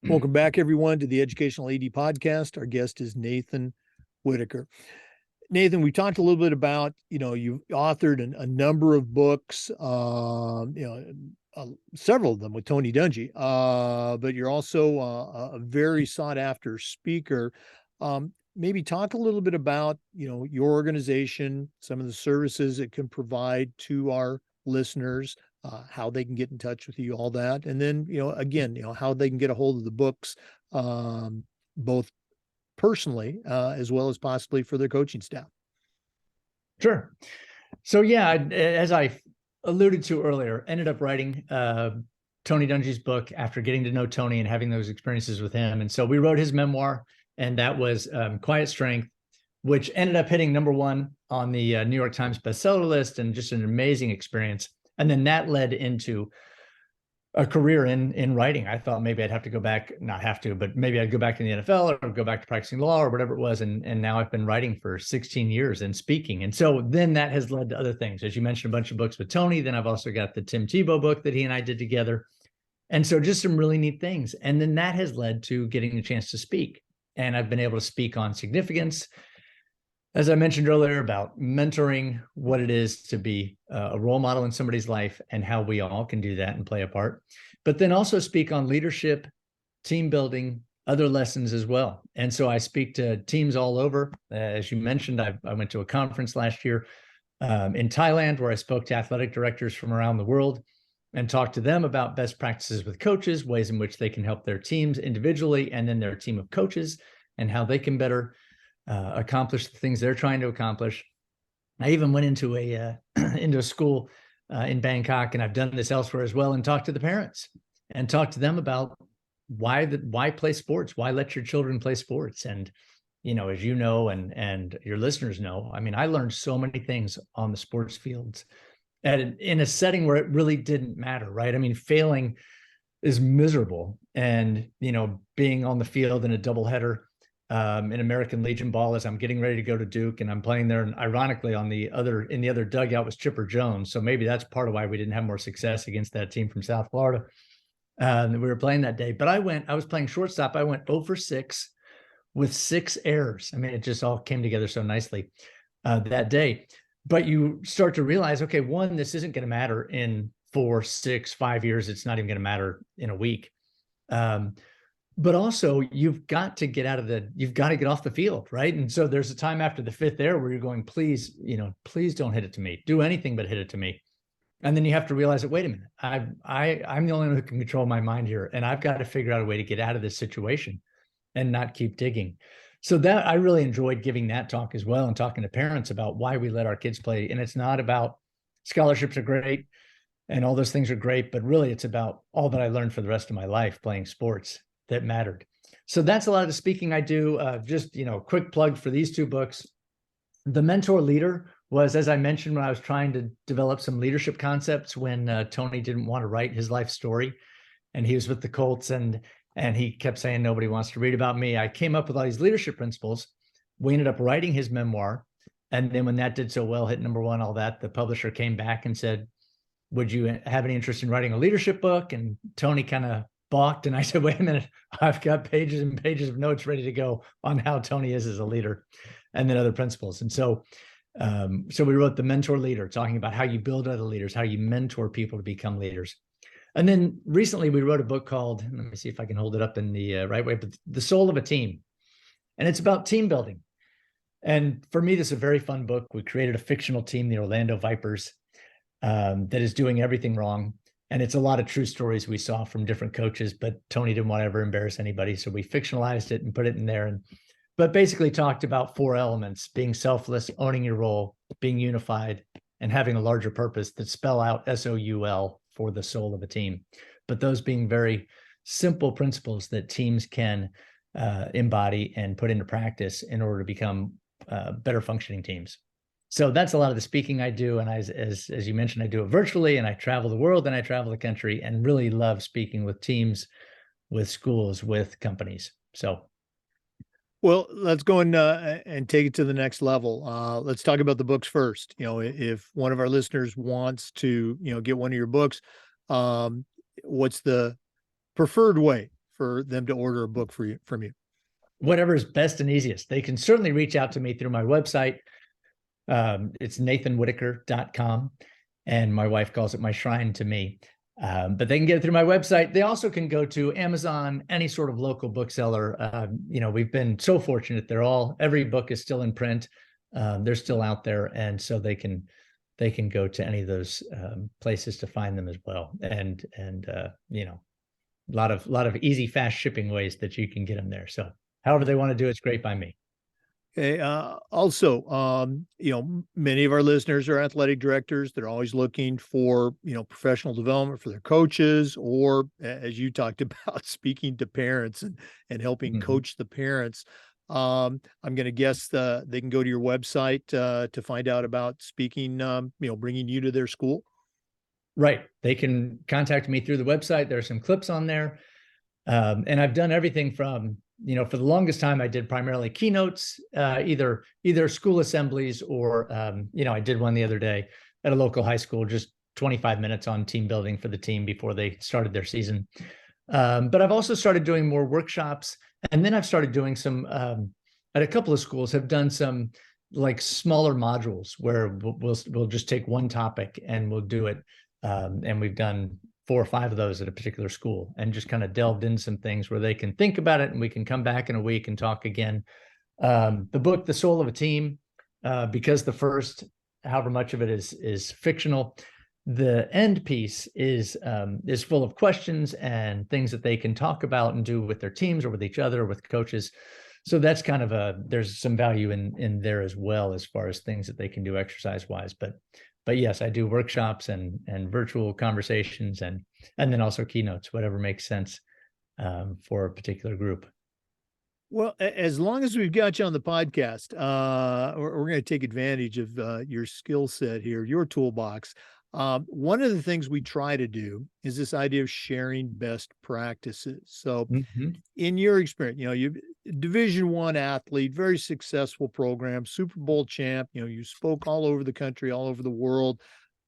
Welcome back, everyone, to the Educational AD Podcast. Our guest is Nathan Whitaker. Nathan, we talked a little bit about, you authored a number of books, several of them with Tony Dungy, but you're also a very sought after speaker. Maybe talk a little bit about, your organization, some of the services it can provide to our listeners, how they can get in touch with you, all that. And then, again, how they can get a hold of the books, both personally, as well as possibly for their coaching staff? Sure. So yeah, as I alluded to earlier, ended up writing Tony Dungy's book after getting to know Tony and having those experiences with him. And so we wrote his memoir, and that was Quiet Strength, which ended up hitting #1 on the New York Times bestseller list, and just an amazing experience. And then that led into a career in writing. I thought maybe I'd have to go back, not have to, but maybe I'd go back to the NFL or go back to practicing law or whatever it was. And now I've been writing for 16 years and speaking. And so then that has led to other things. As you mentioned, a bunch of books with Tony. Then I've also got the Tim Tebow book that he and I did together. And so just some really neat things. And then that has led to getting a chance to speak. And I've been able to speak on significance, as I mentioned earlier, about mentoring, what it is to be a role model in somebody's life, and how we all can do that and play a part. But then also speak on leadership, team building, other lessons as well. And so I speak to teams all over. As you mentioned, I went to a conference last year in Thailand, where I spoke to athletic directors from around the world and talked to them about best practices with coaches, ways in which they can help their teams individually and then their team of coaches, and how they can better accomplish the things they're trying to accomplish. I even went into a school in Bangkok, and I've done this elsewhere as well, and talked to the parents and talked to them about why play sports, why let your children play sports. And as you know, and your listeners know, I mean, I learned so many things on the sports fields, and in a setting where it really didn't matter, right? I mean, failing is miserable, and being on the field in a doubleheader in American Legion ball as I'm getting ready to go to Duke, and I'm playing there. And ironically, in the other dugout was Chipper Jones. So maybe that's part of why we didn't have more success against that team from South Florida that we were playing that day. But I was playing shortstop. I went 0 for 6 with 6 errors. I mean, it just all came together so nicely that day. But you start to realize, okay, one, this isn't going to matter in 4, 6, 5 years. It's not even going to matter in a week. But also you've got to get off the field, right? And so there's a time after the 5th error where you're going, please don't hit it to me. Do anything but hit it to me. And then you have to realize that, wait a minute, I'm the only one who can control my mind here. And I've got to figure out a way to get out of this situation and not keep digging. So that I really enjoyed giving that talk as well, and talking to parents about why we let our kids play. And it's not about scholarships are great and all those things are great, but really it's about all that I learned for the rest of my life playing sports that mattered. So that's a lot of the speaking I do. Just, quick plug for these 2 books. The Mentor Leader was, as I mentioned, when I was trying to develop some leadership concepts when Tony didn't want to write his life story, and he was with the Colts, and he kept saying, nobody wants to read about me. I came up with all these leadership principles. We ended up writing his memoir. And then when that did so well, hit #1, all that, the publisher came back and said, would you have any interest in writing a leadership book? And Tony kind of balked. And I said, wait a minute, I've got pages and pages of notes ready to go on how Tony is as a leader, and then other principles. And so we wrote The Mentor Leader, talking about how you build other leaders, how you mentor people to become leaders. And then recently we wrote a book called, let me see if I can hold it up in the right way, but The Soul of a Team. And it's about team building. And for me, this is a very fun book. We created a fictional team, the Orlando Vipers, that is doing everything wrong. And it's a lot of true stories we saw from different coaches, but Tony didn't want to ever embarrass anybody. So we fictionalized it and put it in there. But basically talked about 4 elements: being selfless, owning your role, being unified, and having a larger purpose that spell out SOUL for the soul of a team. But those being very simple principles that teams can embody and put into practice in order to become better functioning teams. So that's a lot of the speaking I do. And as you mentioned, I do it virtually, and I travel the world and I travel the country, and really love speaking with teams, with schools, with companies. So. Well, let's go and take it to the next level. Let's talk about the books first. If one of our listeners wants to, get one of your books, what's the preferred way for them to order a book from you? Whatever is best and easiest. They can certainly reach out to me through my website. It's nathanwhitaker.com, and my wife calls it my shrine to me. But they can get it through my website. They also can go to Amazon, any sort of local bookseller. We've been so fortunate. Every book is still in print. They're still out there. And so they can go to any of those places to find them as well. And a lot of easy, fast shipping ways that you can get them there. So however they want to do it's great by me. Okay. Also, many of our listeners are athletic directors. They're always looking for, professional development for their coaches, or as you talked about, speaking to parents and helping coach the parents. I'm going to guess they can go to your website to find out about speaking, bringing you to their school. Right. They can contact me through the website. There are some clips on there. And I've done everything from, for the longest time, I did primarily keynotes, either school assemblies or, I did one the other day at a local high school, just 25 minutes on team building for the team before they started their season. But I've also started doing more workshops, and then I've started doing some, at a couple of schools, have done some like smaller modules where we'll just take one topic and we'll do it. And we've done 4 or 5 of those at a particular school, and just kind of delved in some things where they can think about it, and we can come back in a week and talk again. The book, The Soul of a Team, because the first, however much of it is fictional, the end piece is full of questions and things that they can talk about and do with their teams or with each other or with coaches. So that's kind of there's some value in there as well, as far as things that they can do exercise wise. But yes, I do workshops and virtual conversations and then also keynotes, whatever makes sense for a particular group. Well, as long as we've got you on the podcast, we're going to take advantage of your skill set here, your toolbox. One of the things we try to do is this idea of sharing best practices. So in your experience, you've Division I athlete, very successful program, Super Bowl champ, you spoke all over the country, all over the world.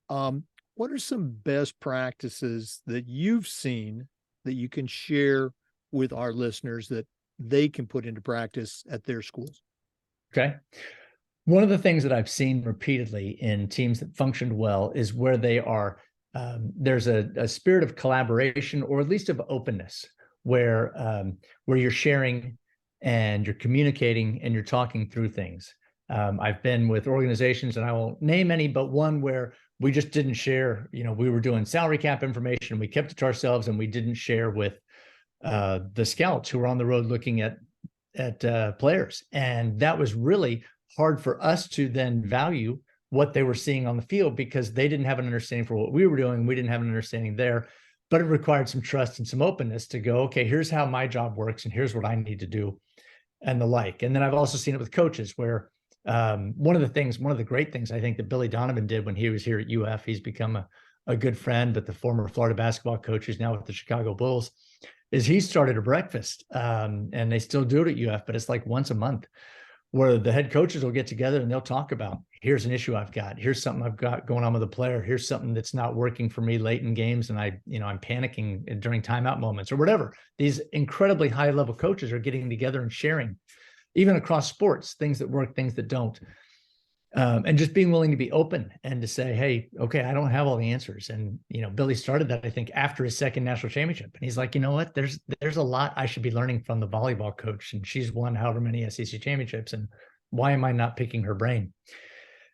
What are some best practices that you've seen that you can share with our listeners that they can put into practice at their schools? Okay. One of the things that I've seen repeatedly in teams that functioned well is where they are, there's a spirit of collaboration, or at least of openness, where you're sharing and you're communicating and you're talking through things. I've been with organizations, and I won't name any, but one where we just didn't share, we were doing salary cap information, we kept it to ourselves, and we didn't share with the scouts who were on the road looking at players. And that was really hard for us to then value what they were seeing on the field, because they didn't have an understanding for what we were doing. We didn't have an understanding there, but it required some trust and some openness to go, okay, here's how my job works and here's what I need to do, and the like. And then I've also seen it with coaches where one of the great things I think that Billy Donovan did when he was here at UF, he's become a good friend, but the former Florida basketball coach who's now with the Chicago Bulls, is he started a breakfast, and they still do it at UF, but it's like once a month, where the head coaches will get together and they'll talk about, here's an issue I've got, here's something I've got going on with a player, here's something that's not working for me late in games, and I'm panicking during timeout moments or whatever. These incredibly high level coaches are getting together and sharing, even across sports, things that work, things that don't. And just being willing to be open and to say, hey, okay, I don't have all the answers. And, Billy started that, I think, after his second national championship. And he's like, you know what, there's a lot I should be learning from the volleyball coach. And she's won however many SEC championships. And why am I not picking her brain?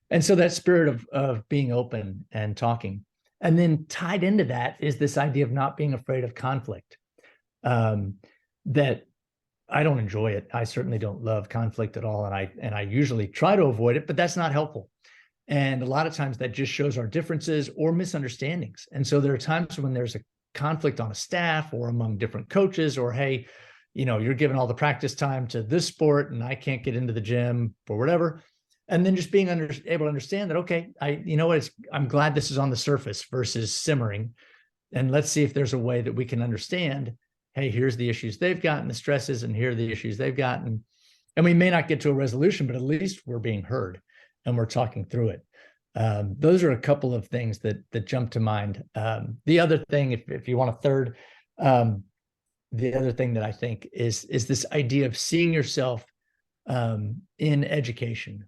And so that spirit of being open and talking. And then tied into that is this idea of not being afraid of conflict. That I don't enjoy it. I certainly don't love conflict at all. And I usually try to avoid it, but that's not helpful. And a lot of times that just shows our differences or misunderstandings. And so there are times when there's a conflict on a staff or among different coaches, or, hey, you're giving all the practice time to this sport and I can't get into the gym or whatever. And then just being able to understand that, okay, I'm glad this is on the surface versus simmering. And let's see if there's a way that we can understand, hey, here's the issues they've gotten, the stresses, and here are the issues they've gotten. And we may not get to a resolution, but at least we're being heard and we're talking through it. Those are a couple of things that jump to mind. The other thing, if you want a third, the other thing that I think is this idea of seeing yourself in education,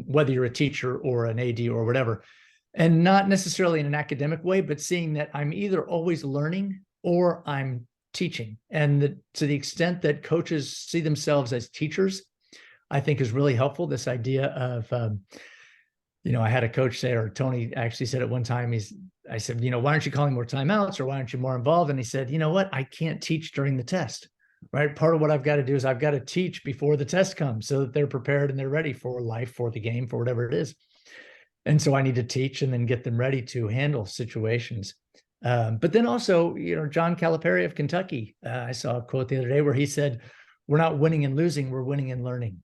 whether you're a teacher or an AD or whatever, and not necessarily in an academic way, but seeing that I'm either always learning or I'm teaching. And to the extent that coaches see themselves as teachers, I think is really helpful. This idea of, I had a coach say, or Tony actually said at one time, I said, why aren't you calling more timeouts, or why aren't you more involved? And he said, you know what, I can't teach during the test. right? Part of what I've got to do is I've got to teach before the test comes so that they're prepared and they're ready for life, for the game, for whatever it is. And so I need to teach and then get them ready to handle situations. But then also, John Calipari of Kentucky, I saw a quote the other day where he said, we're not winning and losing, we're winning and learning.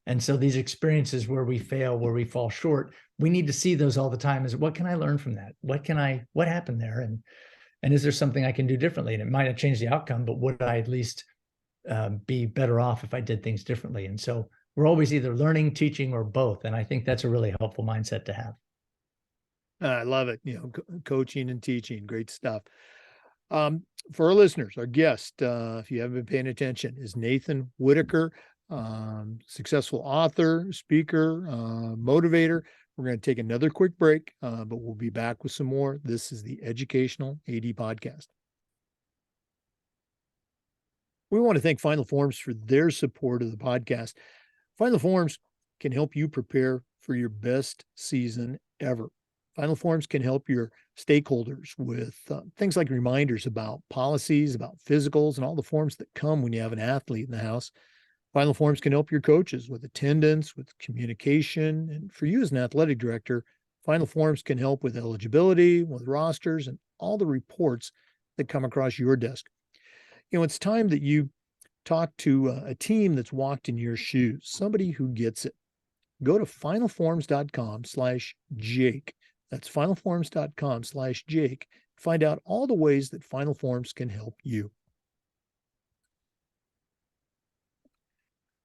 And so these experiences where we fail, where we fall short, we need to see those all the time as, what can I learn from that? What happened there? And is there something I can do differently? And it might not change the outcome, but would I at least be better off if I did things differently? And so we're always either learning, teaching, or both. And I think that's a really helpful mindset to have. I love it. Coaching and teaching, great stuff. For our listeners, our guest, if you haven't been paying attention, is Nathan Whitaker, successful author, speaker, motivator. We're going to take another quick break, but we'll be back with some more. This is the Educational AD Podcast. We want to thank Final Forms for their support of the podcast. Final Forms can help you prepare for your best season ever. Final Forms can help your stakeholders with things like reminders about policies, about physicals, and all the forms that come when you have an athlete in the house. Final Forms can help your coaches with attendance, with communication. And for you as an athletic director, Final Forms can help with eligibility, with rosters, and all the reports that come across your desk. It's time that you talk to a team that's walked in your shoes, somebody who gets it. Go to finalforms.com/Jake. That's finalforms.com/Jake. Find out all the ways that Final Forms can help you.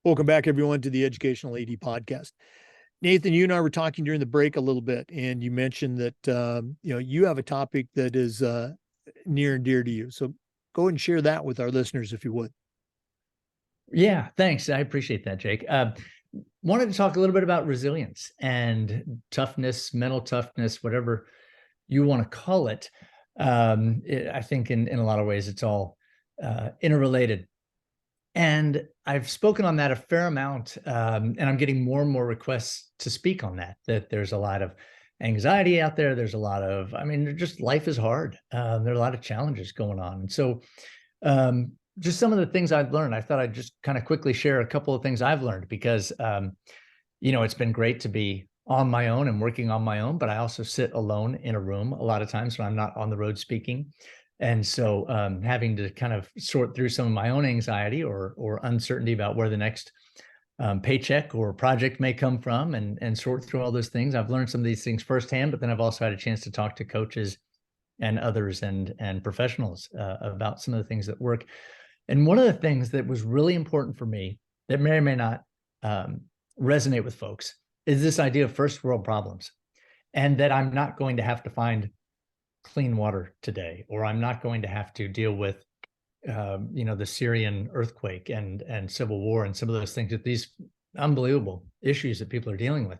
Welcome back, everyone, to the Educational AD Podcast. Nathan, you and I were talking during the break a little bit, and you mentioned that you have a topic that is near and dear to you. So go ahead and share that with our listeners, if you would. Yeah, thanks. I appreciate that, Jake. Wanted to talk a little bit about resilience and toughness, mental toughness, whatever you want to call it. I think in a lot of ways it's all interrelated. And I've spoken on that a fair amount, and I'm getting more and more requests to speak on that there's a lot of anxiety out there. There's a lot of, just life is hard. There are a lot of challenges going on. And so just some of the things I've learned, I thought I'd just kind of quickly share a couple of things I've learned because, it's been great to be on my own and working on my own, but I also sit alone in a room a lot of times when I'm not on the road speaking. And so having to kind of sort through some of my own anxiety or uncertainty about where the next paycheck or project may come from and sort through all those things. I've learned some of these things firsthand, but then I've also had a chance to talk to coaches and others and professionals about some of the things that work. And one of the things that was really important for me that may or may not resonate with folks is this idea of first world problems, and that I'm not going to have to find clean water today, or I'm not going to have to deal with, the Syrian earthquake and civil war and some of those things, that these unbelievable issues that people are dealing with.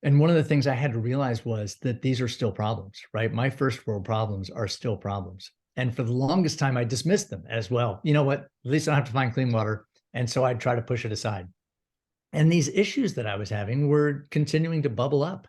And one of the things I had to realize was that these are still problems, right? My first world problems are still problems. And for the longest time, I dismissed them as, well, you know what, at least I don't have to find clean water. And so I'd try to push it aside. And these issues that I was having were continuing to bubble up.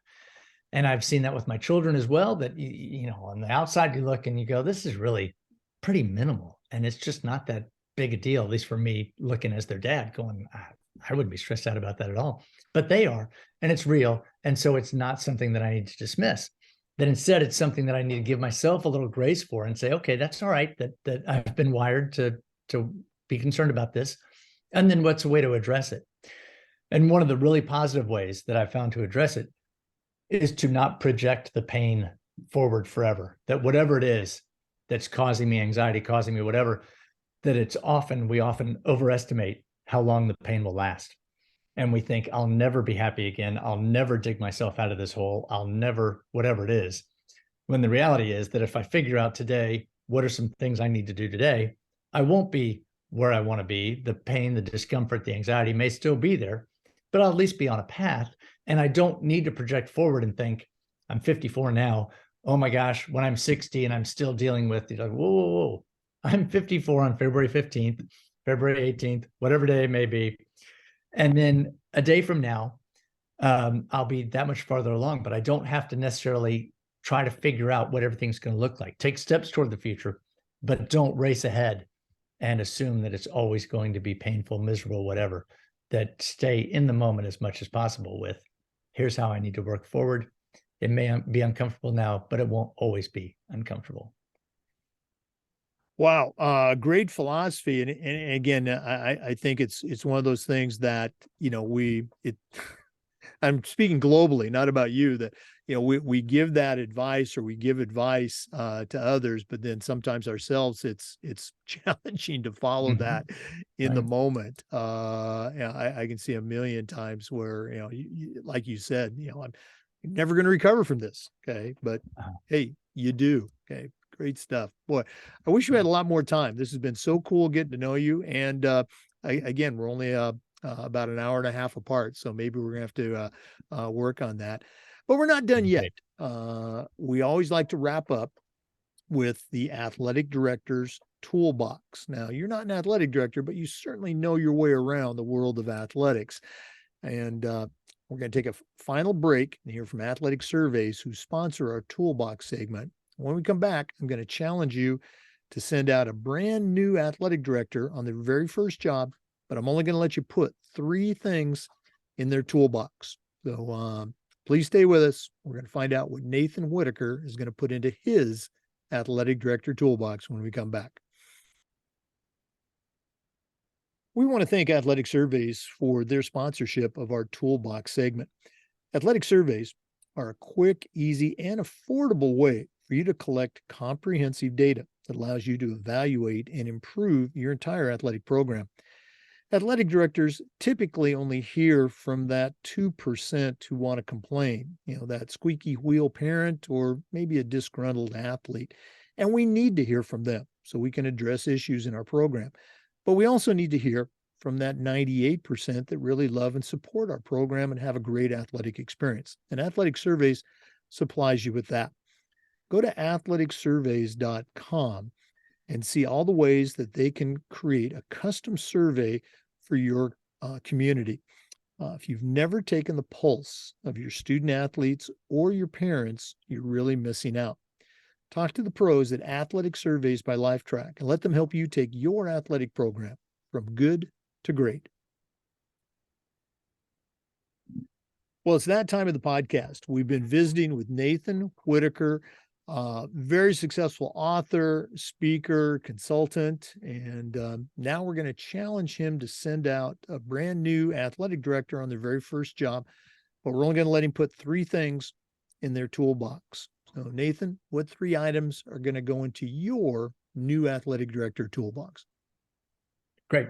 And I've seen that with my children as well, that, on the outside you look and you go, this is really pretty minimal. And it's just not that big a deal, at least for me looking as their dad going, I wouldn't be stressed out about that at all. But they are, and it's real. And so it's not something that I need to dismiss. That instead it's something that I need to give myself a little grace for and say, okay, that's all right, that I've been wired to be concerned about this. And then what's a way to address it? And one of the really positive ways that I found to address it is to not project the pain forward forever. That whatever it is that's causing me anxiety, causing me whatever, that we often overestimate how long the pain will last. And we think, I'll never be happy again. I'll never dig myself out of this hole. I'll never, whatever it is. When the reality is that if I figure out today, what are some things I need to do today, I won't be where I want to be. The pain, the discomfort, the anxiety may still be there, but I'll at least be on a path. And I don't need to project forward and think, I'm 54 now. Oh my gosh, when I'm 60 and I'm still dealing with, whoa, whoa, whoa. I'm 54 on February 15th, February 18th, whatever day it may be. And then a day from now, I'll be that much farther along, but I don't have to necessarily try to figure out what everything's going to look like. Take steps toward the future, but don't race ahead and assume that it's always going to be painful, miserable, whatever. That stay in the moment as much as possible with, here's how I need to work forward. It may be uncomfortable now, but it won't always be uncomfortable. Wow, great philosophy, and again, I think it's one of those things that I'm speaking globally, not about you. That we give that advice, or we give advice to others, but then sometimes ourselves, it's challenging to follow that in the Right. moment. I can see a million times where like you said, I'm never going to recover from this. Okay, but hey, you do. Okay, great stuff, boy. I wish we had a lot more time. This has been so cool getting to know you, and again, we're only about an hour and a half apart, so maybe we're gonna have to work on that. But we're not done yet. We always like to wrap up with the athletic director's toolbox. Now, you're not an athletic director, but you certainly know your way around the world of athletics. And we're going to take a final break and hear from Athletic Surveys, who sponsor our toolbox segment. When we come back, I'm going to challenge you to send out a brand new athletic director on their very first job, but I'm only going to let you put 3 things in their toolbox. So please stay with us. We're going to find out what Nathan Whitaker is going to put into his athletic director toolbox when we come back. We want to thank Athletic Surveys for their sponsorship of our toolbox segment. Athletic Surveys are a quick, easy, and affordable way for you to collect comprehensive data that allows you to evaluate and improve your entire athletic program. Athletic directors typically only hear from that 2% who want to complain, that squeaky wheel parent or maybe a disgruntled athlete. And we need to hear from them so we can address issues in our program. But we also need to hear from that 98% that really love and support our program and have a great athletic experience. And Athletic Surveys supplies you with that. Go to athleticsurveys.com and see all the ways that they can create a custom survey for your community. If you've never taken the pulse of your student athletes or your parents, you're really missing out. Talk to the pros at Athletic Surveys by Lifetrack and let them help you take your athletic program from good to great. Well, it's that time of the podcast. We've been visiting with Nathan Whitaker, very successful author, speaker, consultant, and now we're going to challenge him to send out a brand new athletic director on their very first job, but we're only going to let him put 3 things in their toolbox. So, Nathan, what 3 items are going to go into your new athletic director toolbox? Great.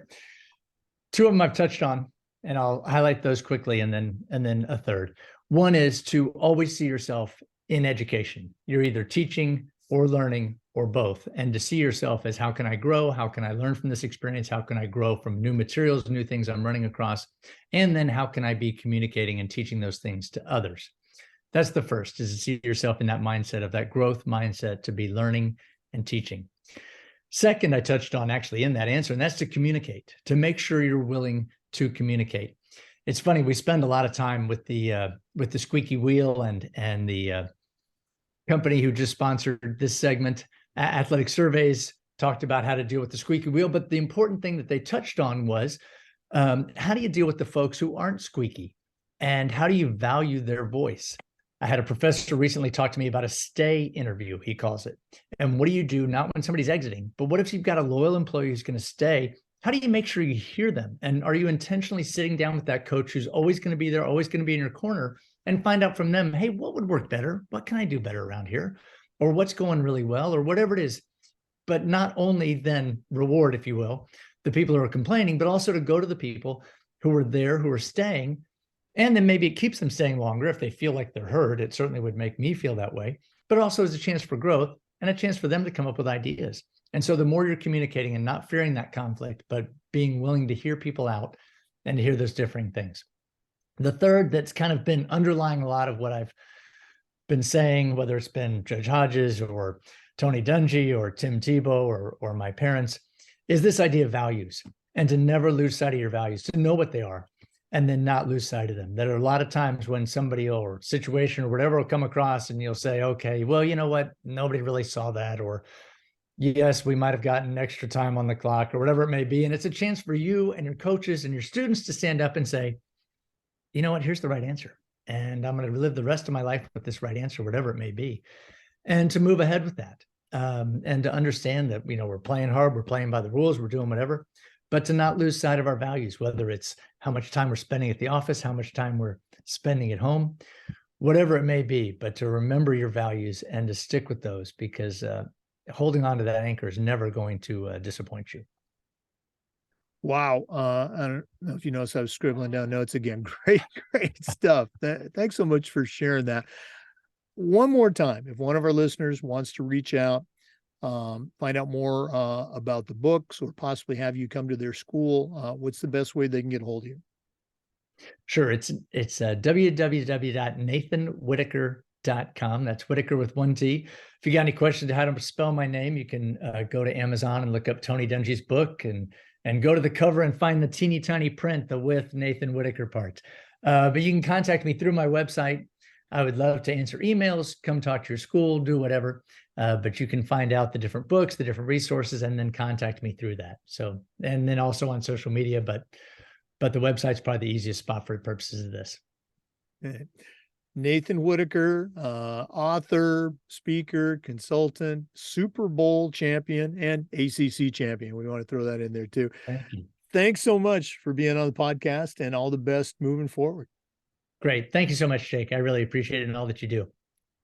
2 of them I've touched on, and I'll highlight those quickly, and then a third. One is to always see yourself in education. You're either teaching or learning or both, and to see yourself as, how can I grow? How can I learn from this experience? How can I grow from new materials, new things I'm running across? And then how can I be communicating and teaching those things to others? That's the first, is to see yourself in that mindset, of that growth mindset, to be learning and teaching. Second, I touched on actually in that answer, and that's to communicate, to make sure you're willing to communicate. It's funny, we spend a lot of time with the squeaky wheel and the company who just sponsored this segment, Athletic Surveys, talked about how to deal with the squeaky wheel. But the important thing that they touched on was, how do you deal with the folks who aren't squeaky? And how do you value their voice? I had a professor recently talk to me about a stay interview, he calls it. And what do you do, not when somebody's exiting, but what if you've got a loyal employee who's going to stay? How do you make sure you hear them? And are you intentionally sitting down with that coach who's always going to be there, always going to be in your corner, and find out from them, hey, what would work better? What can I do better around here? Or what's going really well, or whatever it is. But not only then reward, if you will, the people who are complaining, but also to go to the people who are there, who are staying. And then maybe it keeps them staying longer if they feel like they're heard. It certainly would make me feel that way, but also as a chance for growth and a chance for them to come up with ideas. And so the more you're communicating and not fearing that conflict, but being willing to hear people out and to hear those differing things. The third, that's kind of been underlying a lot of what I've been saying, whether it's been Judge Hodges or Tony Dungy or Tim Tebow or my parents, is this idea of values, and to never lose sight of your values, to know what they are, and then not lose sight of them. There are a lot of times when somebody or situation or whatever will come across and you'll say, okay, well, you know what? Nobody really saw that, or Yes, we might have gotten extra time on the clock or whatever it may be. And it's a chance for you and your coaches and your students to stand up and say, you know what, here's the right answer. And I'm going to live the rest of my life with this right answer, whatever it may be, and to move ahead with that. And to understand that, we're playing hard, we're playing by the rules, we're doing whatever, but to not lose sight of our values, whether it's how much time we're spending at the office, how much time we're spending at home, whatever it may be, but to remember your values and to stick with those, because holding on to that anchor is never going to disappoint you. Wow. I don't know if you noticed, I was scribbling down notes again. Great stuff. Thanks so much for sharing that. One more time, if one of our listeners wants to reach out, find out more about the books, or possibly have you come to their school, what's the best way they can get a hold of you? Sure. It's www.nathanwhitaker.com. That's Whitaker with one T. If you got any questions to how to spell my name, you can go to Amazon and look up Tony Dungy's book and go to the cover and find the teeny tiny print, the with Nathan Whitaker part. But you can contact me through my website. I would love to answer emails, come talk to your school, do whatever. But you can find out the different books, the different resources, and then contact me through that. So, and then also on social media, but the website's probably the easiest spot for the purposes of this. Nathan Whitaker, author, speaker, consultant, Super Bowl champion, and ACC champion. We want to throw that in there too. Thank you. Thanks so much for being on the podcast, and all the best moving forward. Great. Thank you so much, Jake. I really appreciate it and all that you do.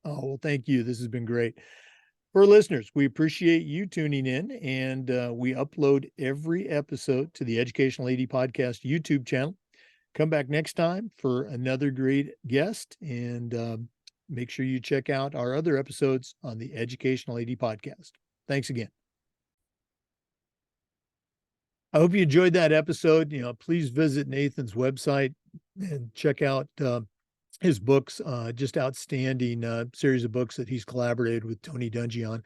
Oh, well, thank you. This has been great. For listeners, we appreciate you tuning in, and we upload every episode to the Educational AD Podcast YouTube channel. Come back next time for another great guest, and make sure you check out our other episodes on the Educational AD Podcast. Thanks again. I hope you enjoyed that episode. Please visit Nathan's website and check out his books, just outstanding series of books that he's collaborated with Tony Dungy on.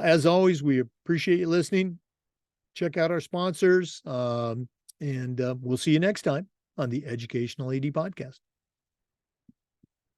As always, we appreciate you listening. Check out our sponsors, and we'll see you next time on the Educational AD Podcast.